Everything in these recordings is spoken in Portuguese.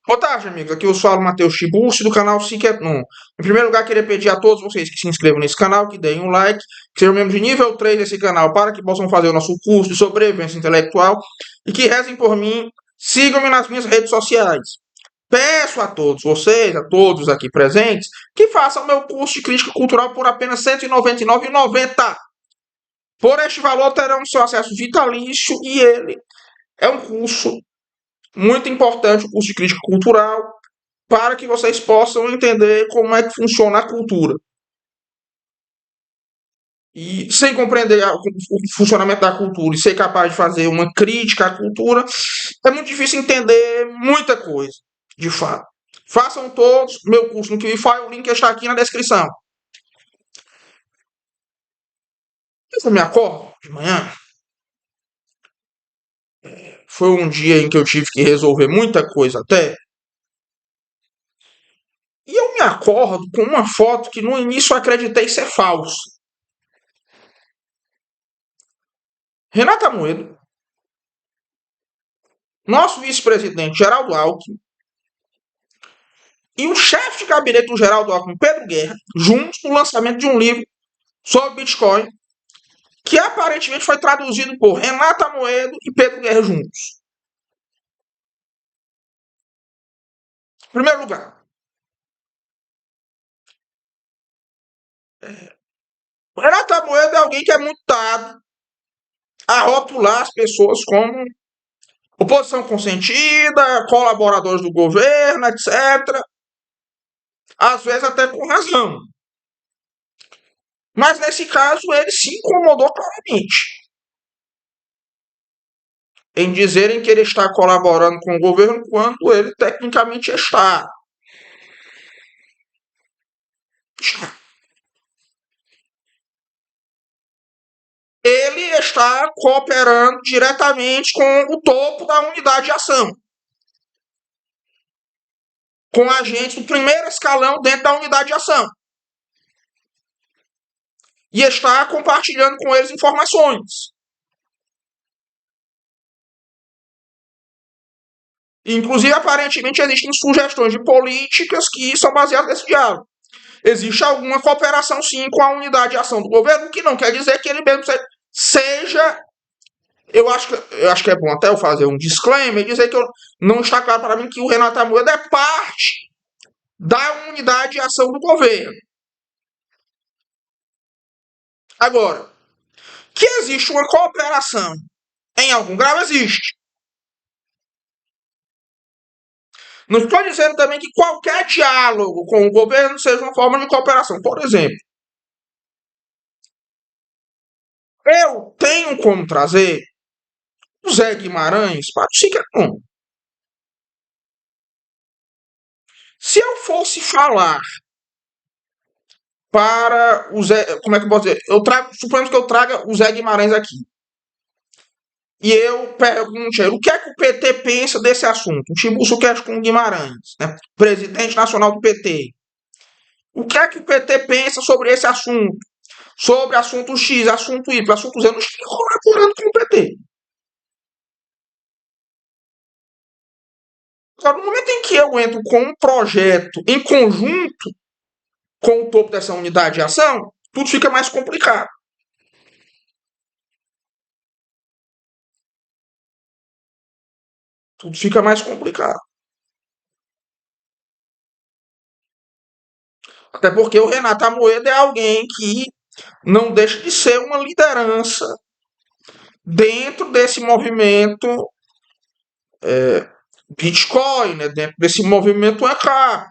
Boa tarde, amigos. Aqui eu sou o Matheus Tiburcio do canal Siquetum. Em primeiro lugar, queria pedir a todos vocês que se inscrevam nesse canal, que deem um like, que sejam membros de nível 3 desse canal, para que possam fazer o nosso curso de sobrevivência intelectual e que rezem por mim, sigam-me nas minhas redes sociais. Peço a todos vocês, a todos aqui presentes, que façam o meu curso de crítica cultural por apenas R$ 199,90. Por este valor terão seu acesso vitalício e ele é um curso muito importante, o curso de crítica cultural, para que vocês possam entender como é que funciona a cultura. E sem compreender o funcionamento da cultura e ser capaz de fazer uma crítica à cultura, é muito difícil entender muita coisa, de fato. Façam todos meu curso no Qlify, o link está aqui na descrição. Eu me acordo de manhã. Foi um dia em que eu tive que resolver muita coisa até. E eu me acordo com uma foto que no início eu acreditei ser falsa. Renata Amoedo, nosso vice-presidente Geraldo Alckmin e o chefe de gabinete do Geraldo Alckmin, Pedro Guerra, juntos no lançamento de um livro sobre Bitcoin, que aparentemente foi traduzido por Renata Amoedo e Pedro Guerra juntos. Em primeiro lugar, Renata Amoedo é alguém que é muito dado a rotular as pessoas como oposição consentida, colaboradores do governo, etc. Às vezes até com razão. Mas nesse caso ele se incomodou claramente em dizerem que ele está colaborando com o governo quando ele tecnicamente está. Ele está cooperando diretamente com o topo da unidade de ação, com agentes do primeiro escalão dentro da unidade de ação. E está compartilhando com eles informações. Inclusive, aparentemente, existem sugestões de políticas que são baseadas nesse diálogo. Existe alguma cooperação, sim, com a unidade de ação do governo, que não quer dizer que ele mesmo seja... Eu acho que é bom até eu fazer um disclaimer e dizer que não está claro para mim que o Renato Amoedo é parte da unidade de ação do governo. Agora, que existe uma cooperação em algum grau, existe. Não estou dizendo também que qualquer diálogo com o governo seja uma forma de cooperação. Por exemplo, eu tenho como trazer o Zé Guimarães para o Siquetum. Se eu fosse falar para o Zé... Como é que eu posso dizer? Suponhamos que eu traga o Zé Guimarães aqui. E eu pergunto a ele, o que é que o PT pensa desse assunto? O Tiburcio com Guimarães, né? Presidente nacional do PT. O que é que o PT pensa sobre esse assunto? Sobre assunto X, assunto Y, assunto Z. Eu não estou colaborando com o PT. Agora, no momento em que eu entro com um projeto em conjunto com o topo dessa unidade de ação, tudo fica mais complicado. Tudo fica mais complicado. Até porque o Renato Amoedo é alguém que não deixa de ser uma liderança dentro desse movimento Bitcoin, né? Dentro desse movimento ANCAP.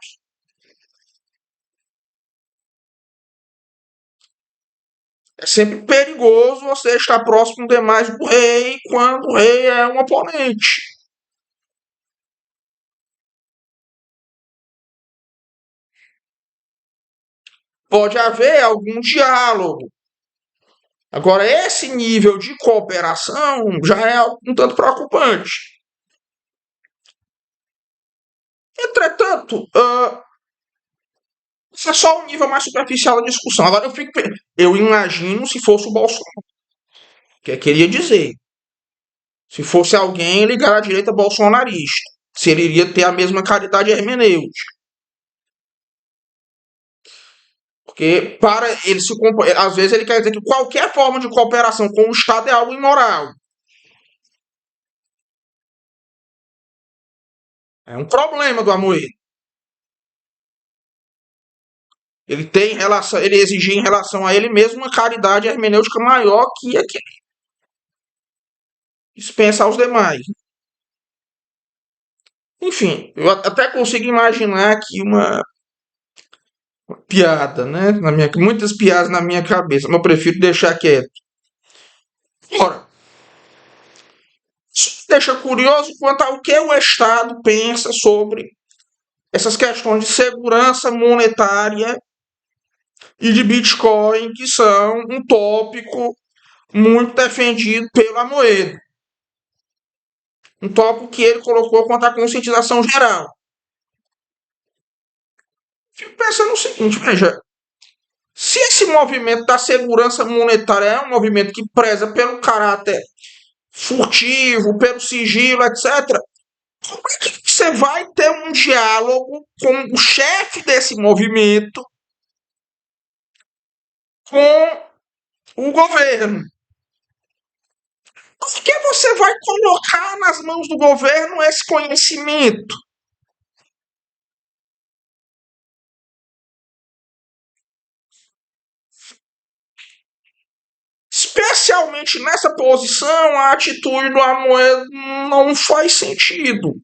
É sempre perigoso você estar próximo demais do rei quando o rei é um oponente. Pode haver algum diálogo. Agora, esse nível de cooperação já é um tanto preocupante. Entretanto, isso é só um nível mais superficial da discussão. Agora, eu imagino se fosse o Bolsonaro. O que é que ele ia dizer? Se fosse alguém ligado à direita bolsonarista. se ele iria ter a mesma caridade hermenêutica. Porque para ele se às vezes ele quer dizer que qualquer forma de cooperação com o Estado é algo imoral. É um problema do Amoedo. Ele tem relação, ele exigir em relação a ele mesmo uma caridade hermenêutica maior que a que dispensa aos demais. Enfim, eu até consigo imaginar aqui uma piada, né? Muitas piadas na minha cabeça, mas eu prefiro deixar quieto. Ora, isso deixa curioso quanto ao que o Estado pensa sobre essas questões de segurança monetária e de Bitcoin, que são um tópico muito defendido pelo Amoedo. Um tópico que ele colocou quanto à conscientização geral. Fico pensando o seguinte, veja, se esse movimento da segurança monetária é um movimento que preza pelo caráter furtivo, pelo sigilo, etc., como é que você vai ter um diálogo com o chefe desse movimento, com o governo? Por que você vai colocar nas mãos do governo esse conhecimento? Especialmente nessa posição, a atitude do Amoedo não faz sentido.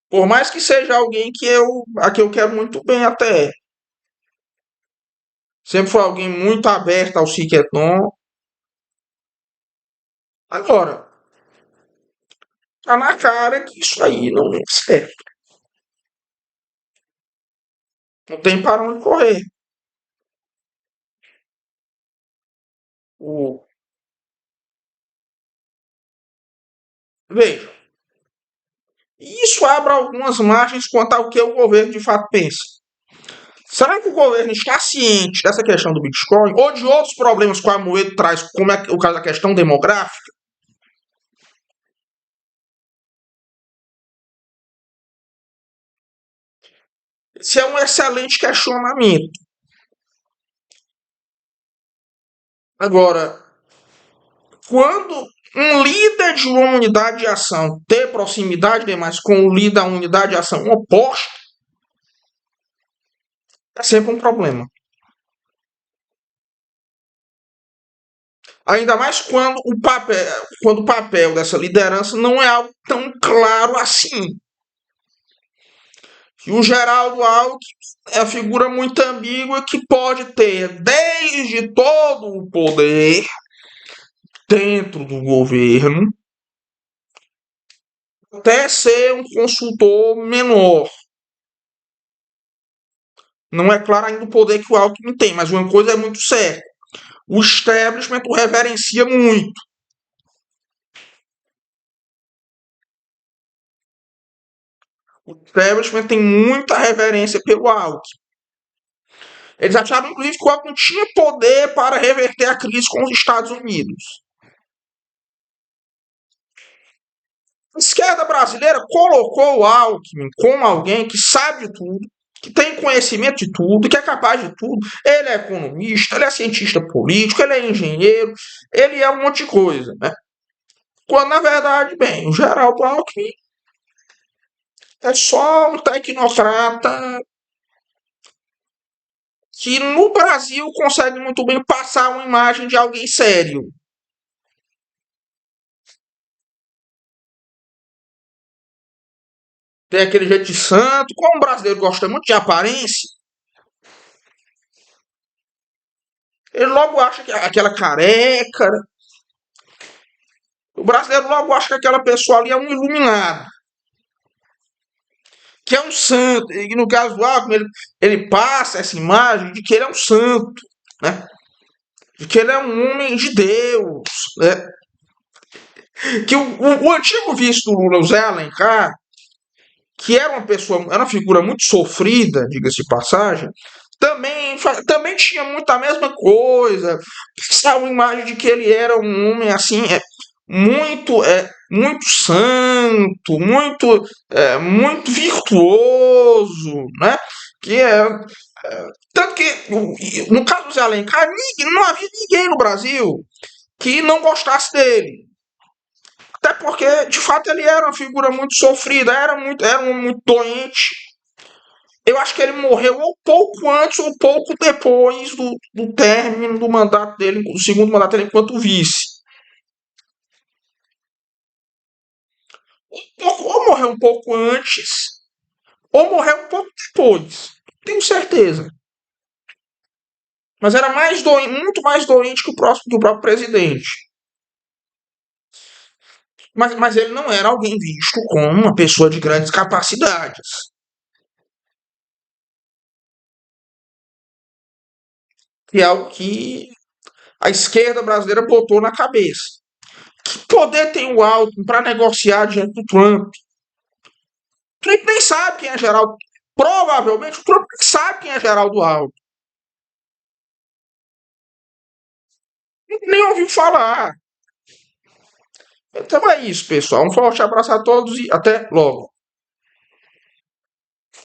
Por mais que seja alguém a que eu quero muito bem até. Sempre foi alguém muito aberto ao Siqueton. Agora, tá na cara que isso aí não é certo. Não tem para onde correr. O... Veja, isso abre algumas margens quanto ao que o governo de fato pensa. Será que o governo está ciente dessa questão do Bitcoin ou de outros problemas que o Amoedo traz, como é o caso da questão demográfica? Esse é um excelente questionamento. Agora, quando um líder de uma unidade de ação ter proximidade demais com o líder da unidade de ação oposta, é sempre um problema. Ainda mais quando o papel dessa liderança não é algo tão claro assim. E o Geraldo Alckmin é a figura muito ambígua que pode ter desde todo o poder dentro do governo até ser um consultor menor. Não é claro ainda o poder que o Alckmin tem, mas uma coisa é muito certa. O establishment o reverencia muito. O establishment tem muita reverência pelo Alckmin. Eles acharam, inclusive, que o Alckmin tinha poder para reverter a crise com os Estados Unidos. A esquerda brasileira colocou o Alckmin como alguém que sabe de tudo, que tem conhecimento de tudo, que é capaz de tudo. Ele é economista, ele é cientista político, ele é engenheiro, ele é um monte de coisa, né? Quando, na verdade, bem, o Geraldo Alckmin é só um tecnocrata que no Brasil consegue muito bem passar uma imagem de alguém sério. Tem aquele jeito de santo. Como o brasileiro gosta muito de aparência, ele logo acha que aquela careca. O brasileiro logo acha que aquela pessoa ali é um iluminado. Que é um santo. E no caso do Alckmin, ele passa essa imagem de que ele é um santo. Né? De que ele é um homem de Deus. Né? Que o antigo vice do Lula, o Zé Alencar, que era uma pessoa, era uma figura muito sofrida, diga-se de passagem, também tinha muito a mesma coisa. Essa uma imagem de que ele era um homem assim, muito santo, muito virtuoso, né? Que é tanto que no caso do Zé Alencar, não havia ninguém no Brasil que não gostasse dele. Até porque, de fato, ele era uma figura muito sofrida, era um muito doente. Eu acho que ele morreu ou pouco antes ou pouco depois do término do mandato dele, do segundo mandato dele enquanto vice. Ou morreu um pouco antes, ou morreu um pouco depois. Tenho certeza. Mas era muito mais doente que o próprio presidente. Mas ele não era alguém visto como uma pessoa de grandes capacidades. Que é algo que a esquerda brasileira botou na cabeça. Que poder tem o Alckmin para negociar diante do Trump? O Trump nem sabe quem é Geraldo. Provavelmente o Trump nem sabe quem é Geraldo Alckmin. Nem ouviu falar. Então é isso, pessoal. Um forte abraço a todos e até logo.